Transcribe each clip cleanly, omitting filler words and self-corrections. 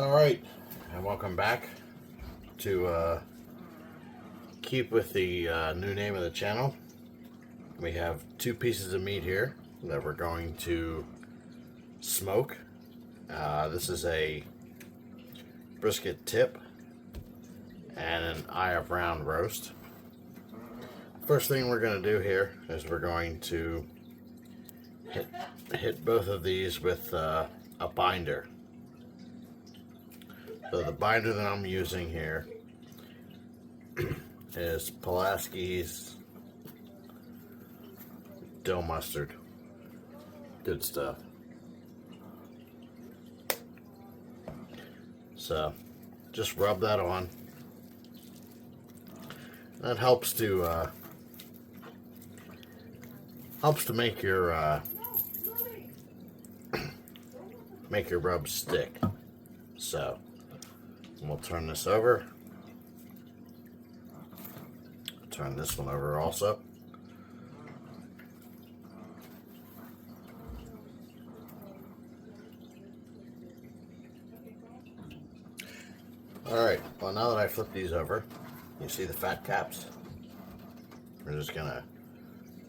Alright, and welcome back to keep with the new name of the channel. We have two pieces of meat here that we're going to smoke. This is a brisket tip and an eye of round roast. First thing we're going to do here is we're going to hit both of these with a binder. So the binder that I'm using here is Pulaski's dill mustard. Good stuff. So just rub that on. That helps to make your rub stick. So we'll turn this over. Turn this one over also. Alright, well, now that I flip these over, you see the fat caps? We're just gonna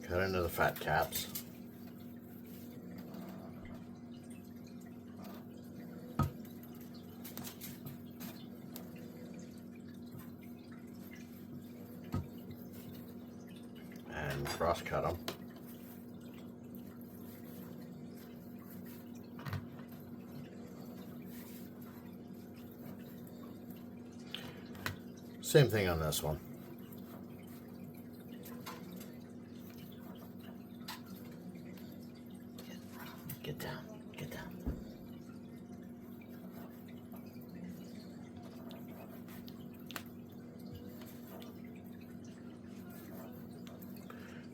cut into the fat caps. And cross cut them. Same thing on this one. Get down, get down.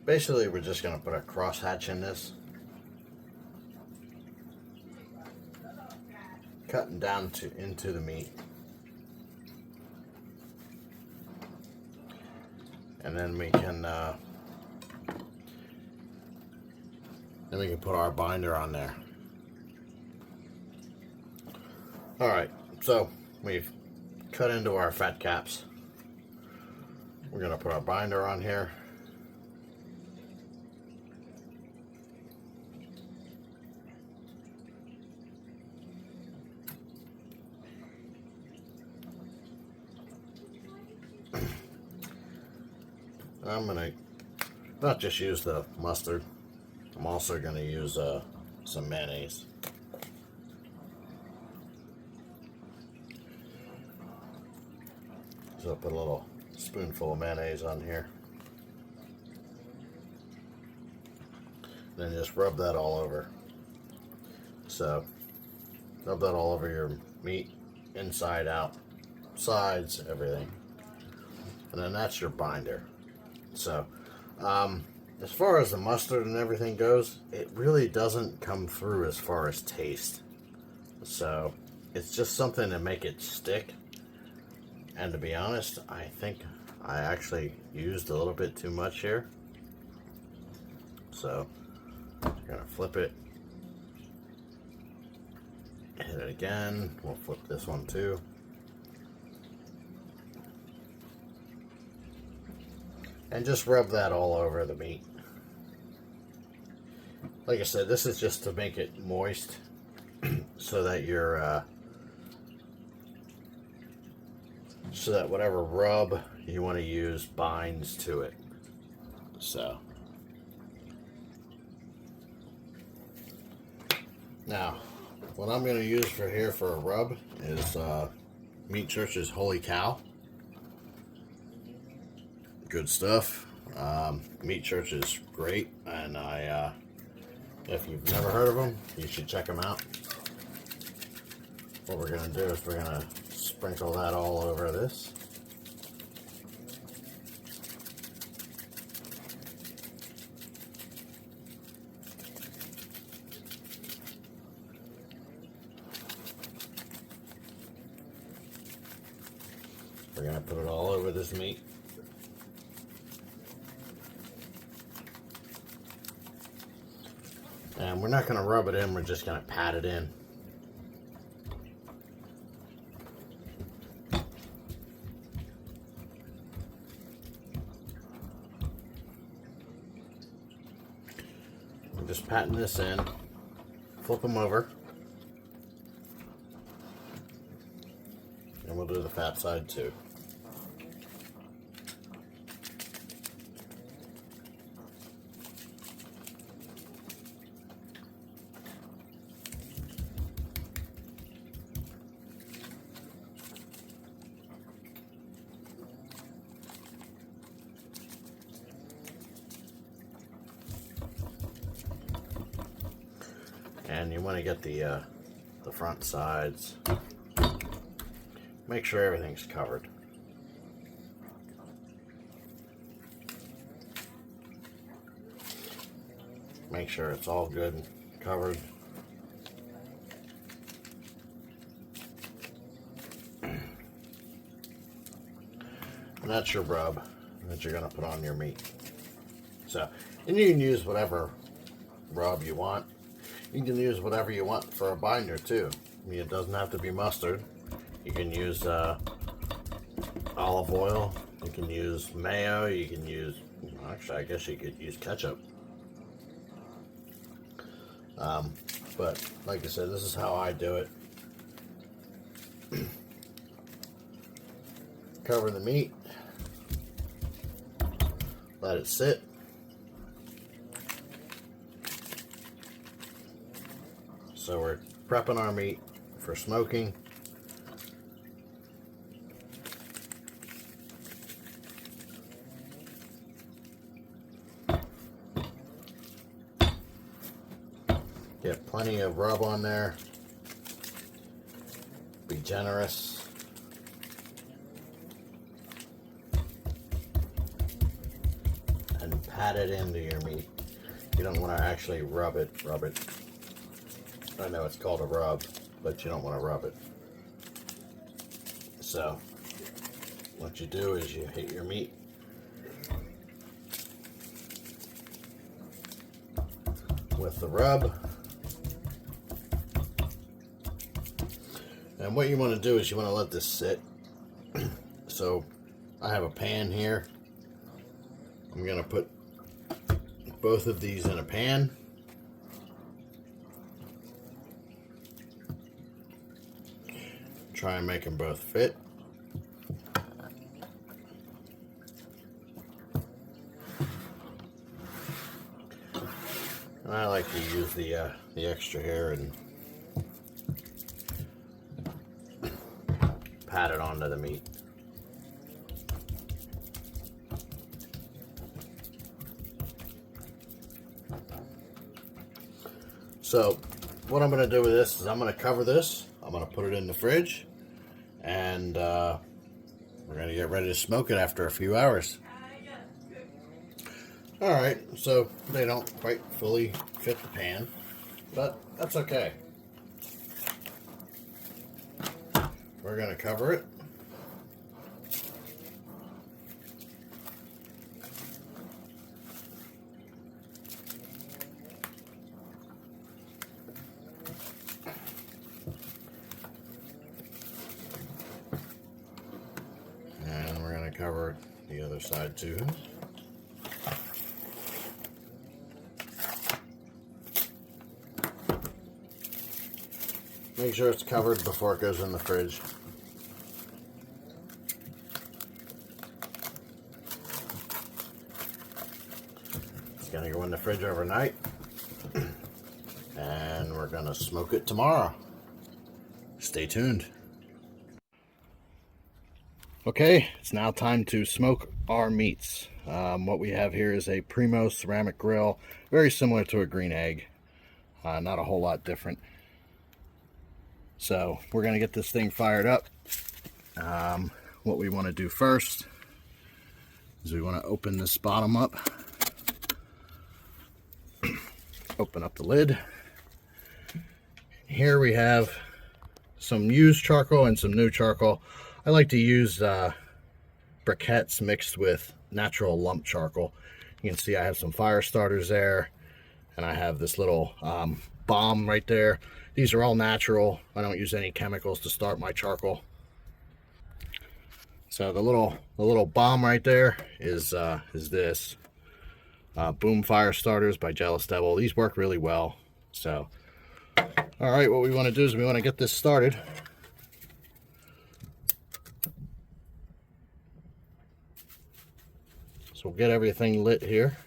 Basically, we're just going to put a crosshatch in this. Cutting down into the meat. And then we can put our binder on there. Alright, so we've cut into our fat caps. We're going to put our binder on here. I'm going to not just use the mustard, I'm also going to use some mayonnaise. So I'll put a little spoonful of mayonnaise on here. Then just rub that all over. So rub that all over your meat, inside out, sides, everything. And then that's your binder. So, as far as the mustard and everything goes, it really doesn't come through as far as taste. So, it's just something to make it stick. And to be honest, I think I actually used a little bit too much here. So, I'm going to flip it. Hit it again. We'll flip this one too. And just rub that all over the meat. Like I said, this is just to make it moist so that so that whatever rub you want to use binds to it. So now what I'm going to use for a rub is Meat Church's Holy Cow. Good stuff. Meat Church is great, and if you've never heard of them, you should check them out. What we're going to do is we're going to sprinkle that all over this. We're going to put it all over this meat. And we're not going to rub it in, we're just going to pat it in. just patting this in, flip them over, and we'll do the fat side too. And you want to get the front sides. Make sure everything's covered. Make sure it's all good and covered. And that's your rub that you're going to put on your meat. So, and you can use whatever rub you want. You can use whatever you want for a binder too. I mean, it doesn't have to be mustard. You can use olive oil. You can use mayo. You can use, actually, I guess you could use ketchup. But like I said, this is how I do it. Cover the meat. Let it sit. So we're prepping our meat for smoking. Get plenty of rub on there. Be generous. And pat it into your meat. You don't want to actually rub it. I know it's called a rub, but you don't want to rub it. So, what you do is you hit your meat with the rub. And what you want to do is you want to let this sit. So, I have a pan here. I'm going to put both of these in a pan. Try and make them both fit. And I like to use the extra here and pat it onto the meat. So what I'm going to do with this is I'm going to cover this. I'm going to put it in the fridge, and we're going to get ready to smoke it after a few hours. Alright, so they don't quite fully fit the pan, but that's okay. We're going to cover it. And we're going to cover the other side too. Make sure it's covered before it goes in the fridge. It's going to go in the fridge overnight. And we're going to smoke it tomorrow. Stay tuned. Okay, it's now time to smoke our meats. What we have here is a Primo ceramic grill, very similar to a green egg, not a whole lot different. So we're going to get this thing fired up. What we want to do first is we want to open this bottom up, open up the lid. Here we have some used charcoal and some new charcoal. I like to use briquettes mixed with natural lump charcoal. You can see I have some fire starters there, and I have this little bomb right there. These are all natural. I don't use any chemicals to start my charcoal. So the little bomb right there is this. boom fire starters by Jealous Devil. These work really well. So, all right, what we want to do is we want to get this started. So we'll get everything lit here.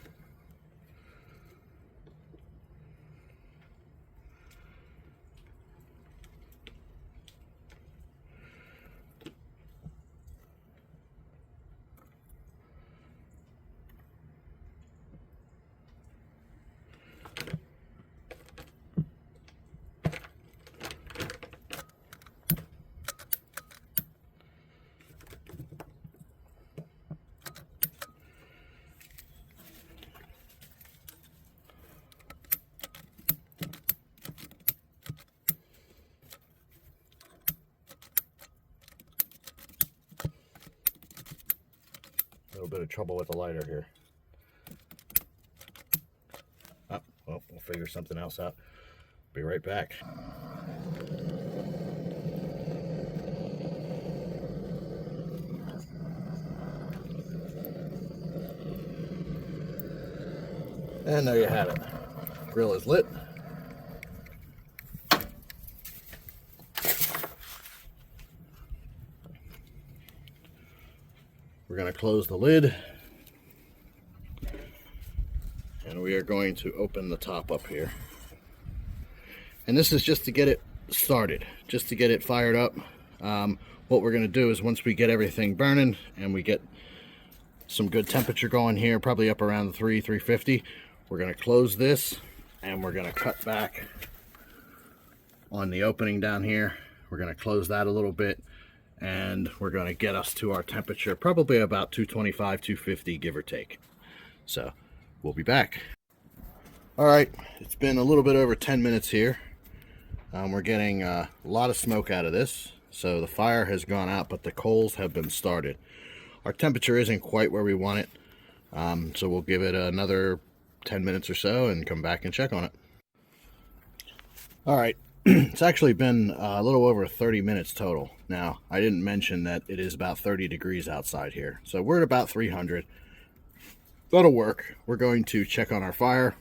A little bit of trouble with the lighter here. Oh, well, we'll figure something else out. Be right back. And there you have it. Grill is lit. We're going to close the lid, and we are going to open the top up here. And this is just to get it started, just to get it fired up. What we're going to do is once we get everything burning and we get some good temperature going here, probably up around the 350, we're going to close this and we're going to cut back on the opening down here. We're going to close that a little bit, and we're going to get us to our temperature, probably about 225, 250, give or take. So we'll be back. All right, it's been a little bit over 10 minutes here. We're getting a lot of smoke out of this. So the fire has gone out, but the coals have been started. Our temperature isn't quite where we want it. So we'll give it another 10 minutes or so and come back and check on it. All right. It's actually been a little over 30 minutes total. Now, I didn't mention that it is about 30 degrees outside here. So we're at about 300. That'll work. We're going to check on our fire.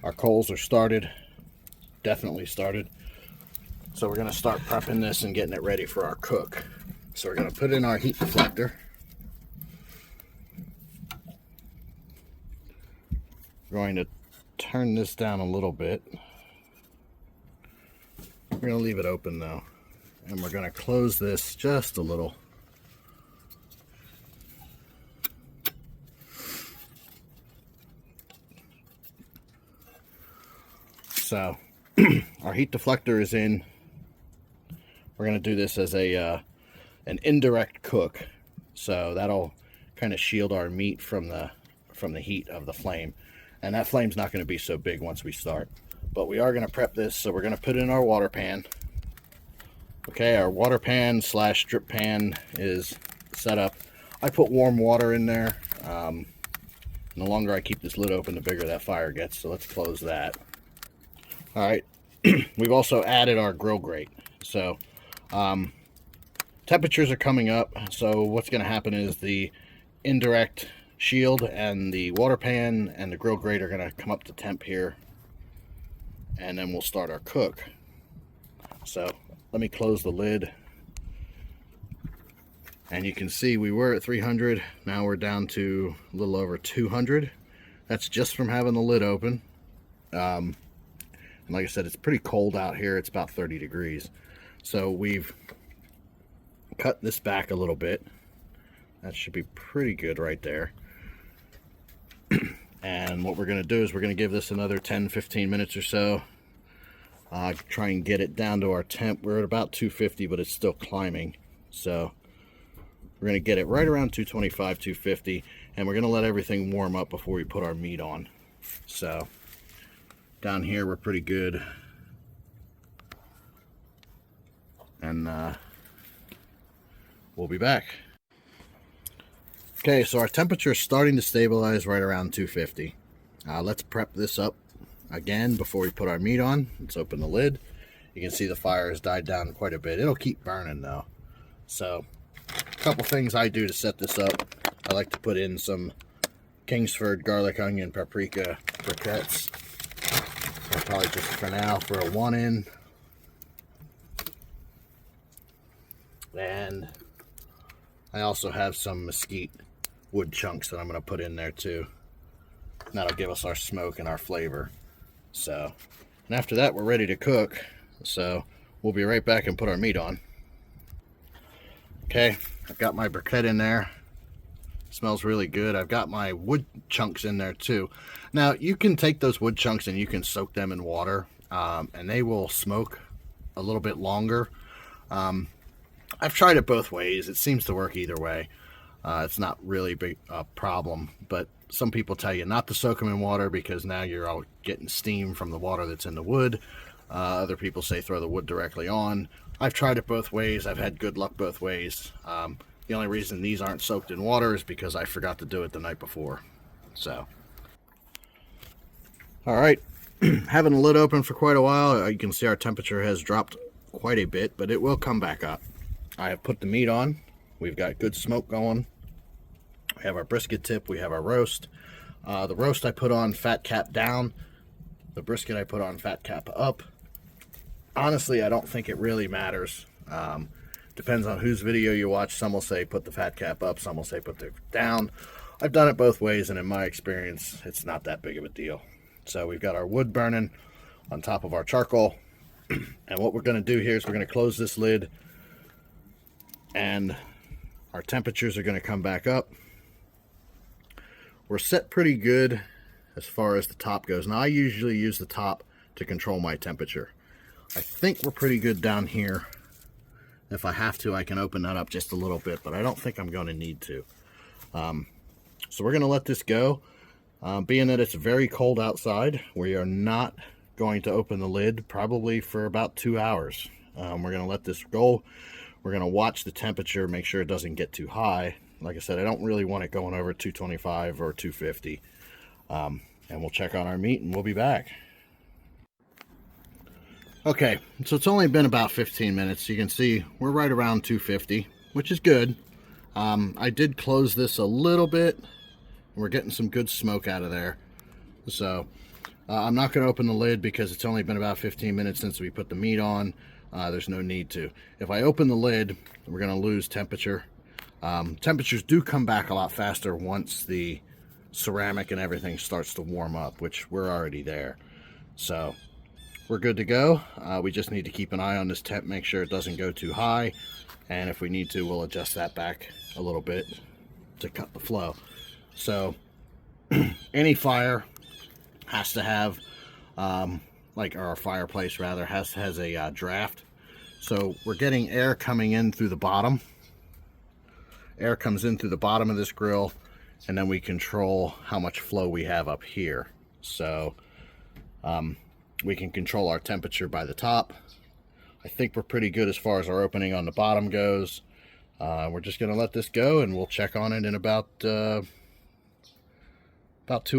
Our coals are started. Definitely started. So we're going to start prepping this and getting it ready for our cook. So we're going to put in our heat deflector. We're going to turn this down a little bit. We're going to leave it open though, and we're going to close this just a little. So our heat deflector is in. We're going to do this as an indirect cook, so that'll kind of shield our meat from the heat of the flame, and that flame's not going to be so big once we start. But we are going to prep this, so we're going to put in our water pan. Okay, our water pan slash drip pan is set up. I put warm water in there. And the longer I keep this lid open, the bigger that fire gets. So let's close that. All right, we've also added our grill grate. So temperatures are coming up. So what's going to happen is the indirect shield and the water pan and the grill grate are going to come up to temp here. And then we'll start our cook. So let me close the lid. And you can see we were at 300. Now we're down to a little over 200. That's just from having the lid open. And like I said, it's pretty cold out here. It's about 30 degrees. So we've cut this back a little bit. That should be pretty good right there. And what we're going to do is we're going to give this another 10-15 minutes or so. Try and get it down to our temp. We're at about 250, but it's still climbing. So we're going to get it right around 225, 250, and we're going to let everything warm up before we put our meat on. So down here we're pretty good. And we'll be back. Okay, so our temperature is starting to stabilize right around 250. Let's prep this up again before we put our meat on. Let's open the lid. You can see the fire has died down quite a bit. It'll keep burning though. So a couple things I do to set this up. I like to put in some Kingsford garlic, onion, paprika briquettes. I'll probably just for now for a 1 in. And I also have some mesquite wood chunks that I'm going to put in there too. And that'll give us our smoke and our flavor. So, and after that we're ready to cook. So we'll be right back and put our meat on. Okay, I've got my briquette in there. Smells really good. I've got my wood chunks in there too. Now you can take those wood chunks and you can soak them in water, and they will smoke a little bit longer. I've tried it both ways. It seems to work either way. It's not really big problem, but some people tell you not to soak them in water because now you're all getting steam from the water that's in the wood. Other people say throw the wood directly on. I've tried it both ways. I've had good luck both ways. The only reason these aren't soaked in water is because I forgot to do it the night before. So, all right, having the lid open for quite a while, you can see our temperature has dropped quite a bit, but it will come back up. I have put the meat on. We've got good smoke going. We have our brisket tip. We have our roast. The roast I put on fat cap down. The brisket I put on fat cap up. Honestly, I don't think it really matters. Depends on whose video you watch. Some will say put the fat cap up. Some will say put it down. I've done it both ways, and in my experience, it's not that big of a deal. So we've got our wood burning on top of our charcoal. And what we're going to do here is we're going to close this lid, and our temperatures are going to come back up. We're set pretty good as far as the top goes. Now I usually use the top to control my temperature. I think we're pretty good down here. If I have to, I can open that up just a little bit, but I don't think I'm going to need to. So we're going to let this go. Being that it's very cold outside, we are not going to open the lid probably for about 2 hours. We're going to let this go. We're going to watch the temperature, make sure it doesn't get too high. Like I said, I don't really want it going over 225 or 250. And we'll check on our meat and we'll be back. Okay, so it's only been about 15 minutes. You can see we're right around 250, which is good. I did close this a little bit. We're getting some good smoke out of there. So I'm not going to open the lid because it's only been about 15 minutes since we put the meat on. There's no need to. If I open the lid, we're going to lose temperature. Temperatures do come back a lot faster once the ceramic and everything starts to warm up, which we're already there. So we're good to go. We just need to keep an eye on this temp, make sure it doesn't go too high. And if we need to, we'll adjust that back a little bit to cut the flow. So any fire has to have, or a fireplace rather, has a draft. So we're getting air coming in through the bottom. Air comes in through the bottom of this grill, and then we control how much flow we have up here. So we can control our temperature by the top. I think we're pretty good as far as our opening on the bottom goes. We're just going to let this go, and we'll check on it in about 2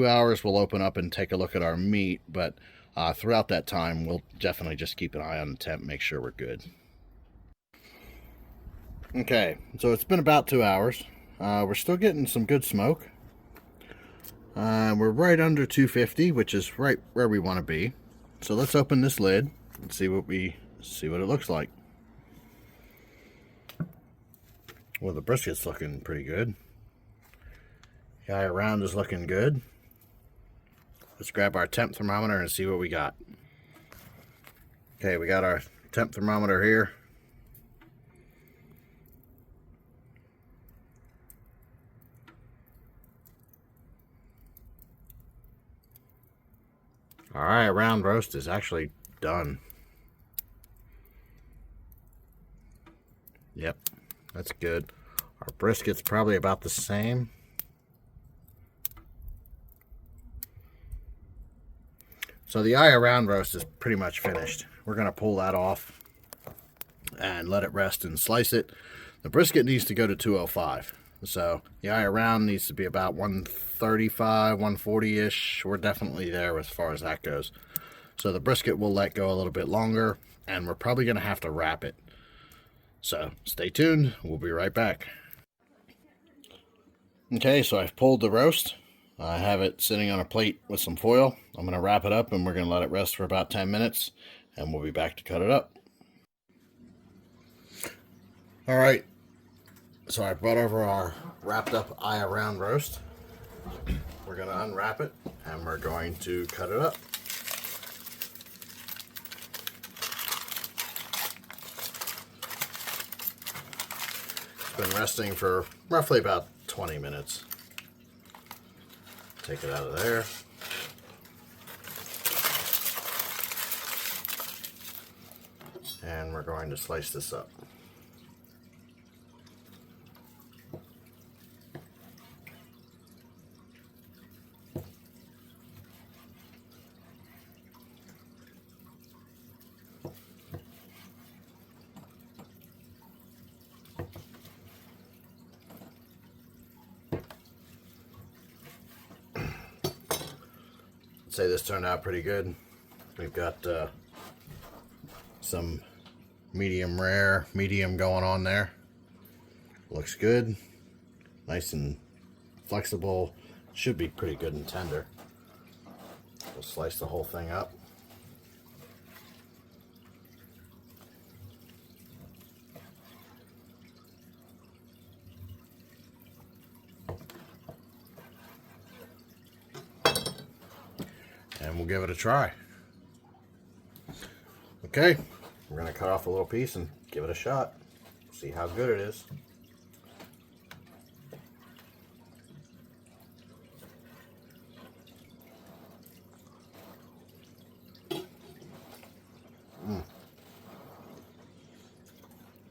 hours. We'll open up and take a look at our meat, but throughout that time, we'll definitely just keep an eye on the temp, make sure we're good. Okay, so it's been about 2 hours. We're still getting some good smoke. We're right under 250, which is right where we want to be. So let's open this lid and see what it looks like. Well, the brisket's looking pretty good. The eye around is looking good. Let's grab our temp thermometer and see what we got. Okay, we got our temp thermometer here. All right, round roast is actually done. Yep, that's good. Our brisket's probably about the same. So the eye around roast is pretty much finished. We're going to pull that off and let it rest and slice it. The brisket needs to go to 205. So the eye around needs to be about 135, 140-ish. We're definitely there as far as that goes. So the brisket will let go a little bit longer, and we're probably going to have to wrap it. So stay tuned. We'll be right back. Okay, so I've pulled the roast. I have it sitting on a plate with some foil. I'm going to wrap it up and we're going to let it rest for about 10 minutes and we'll be back to cut it up. All right, so I brought over our wrapped up eye round roast. We're going to unwrap it and we're going to cut it up. It's been resting for roughly about 20 minutes. Take it out of there. And we're going to slice this up. I'd say this turned out pretty good. We've got some medium rare, medium going on there. Looks good. Nice and flexible. Should be pretty good and tender. We'll slice the whole thing up. And we'll give it a try. Okay, we're going to cut off a little piece and give it a shot. See how good it is.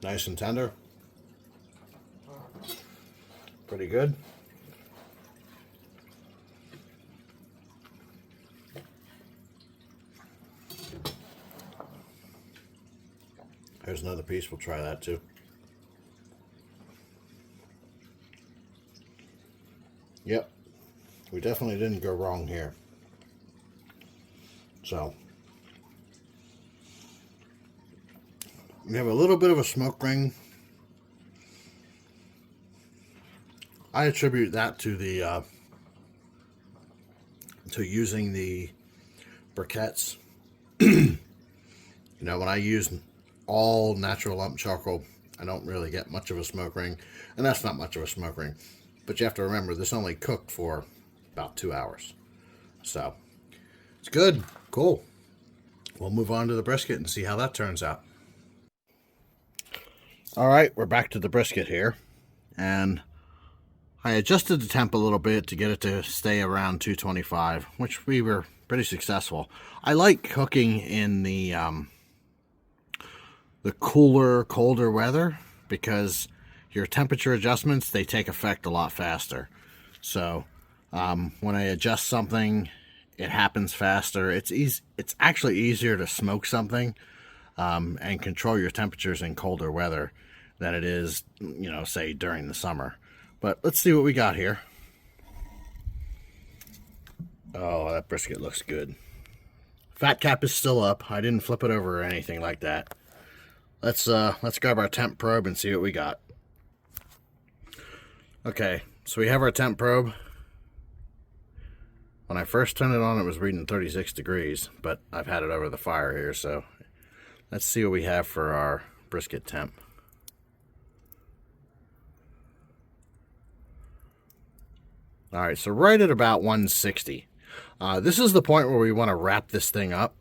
Nice and tender. Pretty good. Here's another piece. We'll try that too. Yep. We definitely didn't go wrong here. So, we have a little bit of a smoke ring. I attribute that to the to using the briquettes. You know, when I use all natural lump charcoal, I don't really get much of a smoke ring, and that's not much of a smoke ring. But you have to remember, this only cooked for about 2 hours. So, it's good. Cool. We'll move on to the brisket and see how that turns out. Alright, we're back to the brisket here. And I adjusted the temp a little bit to get it to stay around 225, which we were pretty successful. I like cooking in the cooler, colder weather because your temperature adjustments, they take effect a lot faster. So when I adjust something, it happens faster. It's actually easier to smoke something and control your temperatures in colder weather than it is, you know, say during the summer. But let's see what we got here. Oh, that brisket looks good. Fat cap is still up. I didn't flip it over or anything like that. Let's grab our temp probe and see what we got. Okay, so we have our temp probe. When I first turned it on, it was reading 36 degrees, but I've had it over the fire here, so let's see what we have for our brisket temp. All right, so right at about 160. This is the point where we want to wrap this thing up.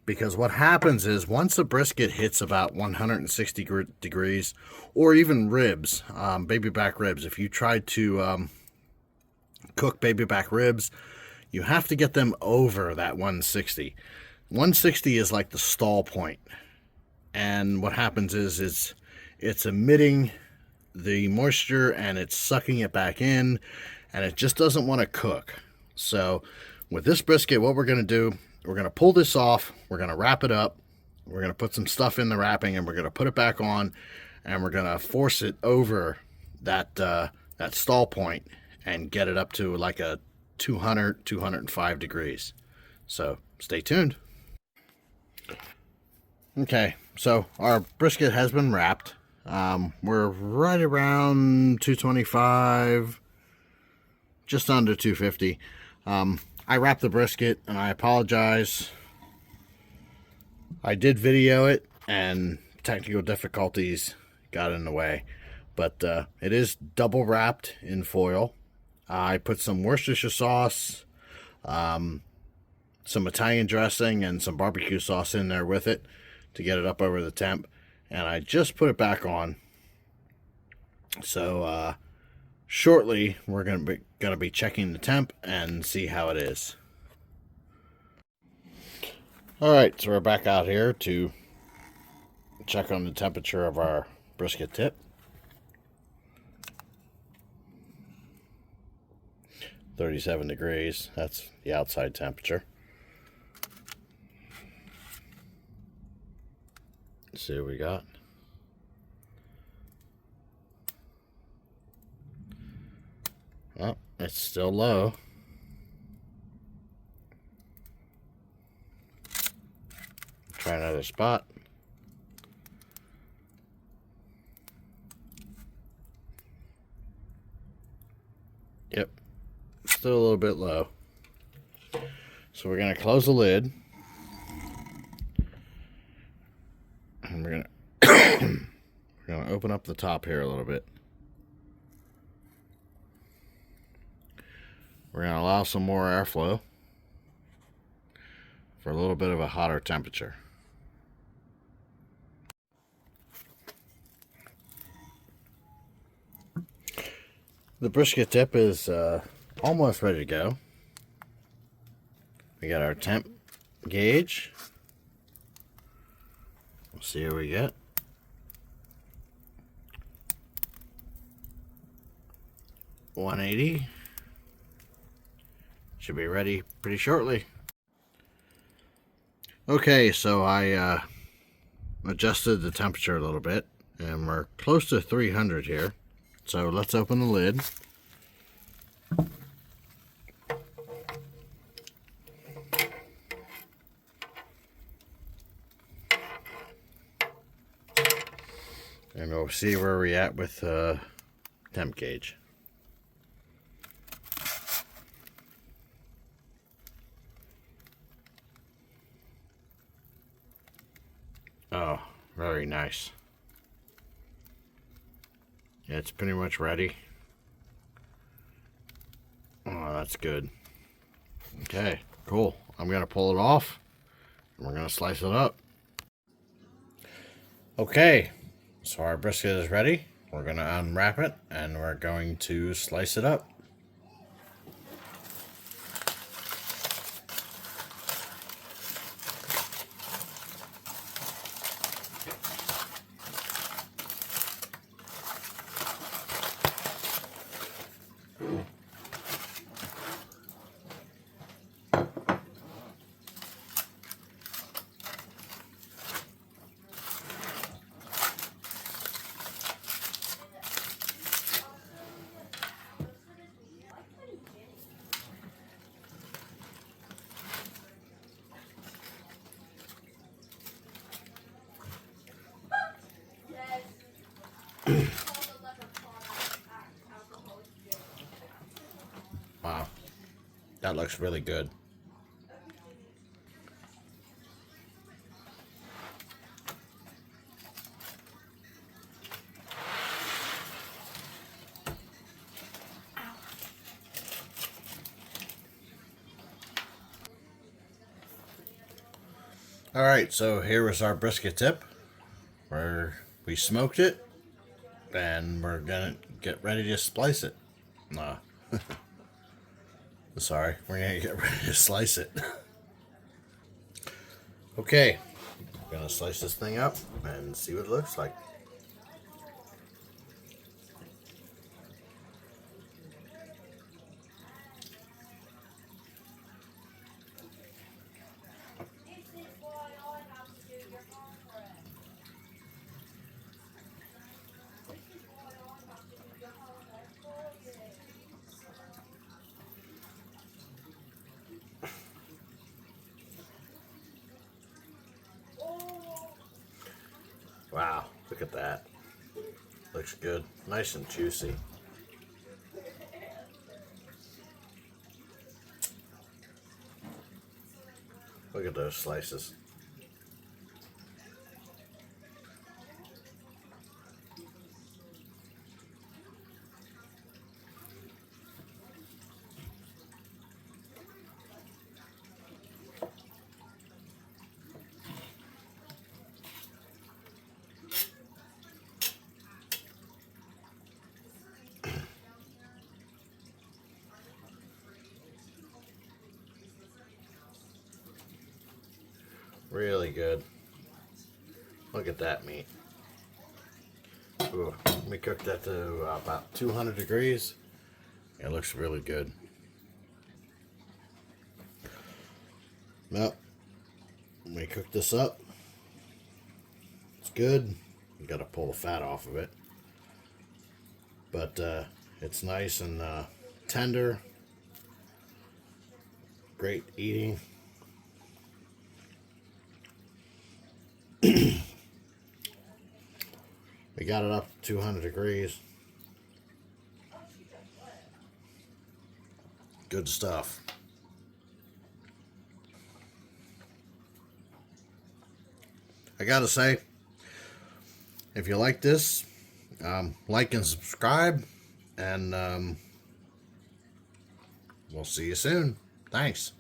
Because what happens is once a brisket hits about 160 degrees, or even ribs, baby back ribs, if you try to cook baby back ribs, you have to get them over that 160. 160 is like the stall point. And what happens is it's emitting the moisture and it's sucking it back in, and it just doesn't want to cook. So with this brisket, what we're going to do, we're going to pull this off, we're going to wrap it up, we're going to put some stuff in the wrapping, and we're going to put it back on, and we're going to force it over that that stall point and get it up to like a 205 degrees. So stay tuned. Okay, so our brisket has been wrapped. We're right around 225, just under 250. I wrapped the brisket, and I apologize. I did video it, and technical difficulties got in the way. But it is double wrapped in foil. I put some Worcestershire sauce, some Italian dressing, and some barbecue sauce in there with it to get it up over the temp. And I just put it back on. So shortly we're gonna be checking the temp and see how it is. All right, so we're back out here to check on the temperature of our brisket tip. 37 degrees. That's the outside temperature. Let's see what we got. Oh, it's still low. Try another spot. Yep, still a little bit low. So we're going to close the lid. And we're going to open up the top here a little bit. We're going to allow some more airflow for a little bit of a hotter temperature. The brisket tip is almost ready to go. We got our temp gauge. We'll see what we get. $180. Should be ready pretty shortly. Okay, so I adjusted the temperature a little bit, and we're close to 300 here. So let's open the lid. And we'll see where we're at with temp gauge. Oh, very nice. Yeah, it's pretty much ready. Oh, that's good. Okay, cool. I'm going to pull it off, and we're going to slice it up. Okay, so our brisket is ready. We're going to unwrap it, and we're going to slice it up. Wow, that looks really good. All right, so here is our brisket tip, where we smoked it, and we're gonna get ready to splice it. Nah. Sorry, we're gonna get ready to slice it. Okay, we're gonna slice this thing up and see what it looks like. Wow, look at that. Looks good. Nice and juicy. Look at those slices. Really good. Look at that meat. Ooh, we cooked that to about 200 degrees. It looks really good. Well, we cook this up. It's good. You got to pull the fat off of it. But it's nice and tender. Great eating. We got it up to 200 degrees. Good stuff. I gotta say, if you like this, like and subscribe, and we'll see you soon. Thanks.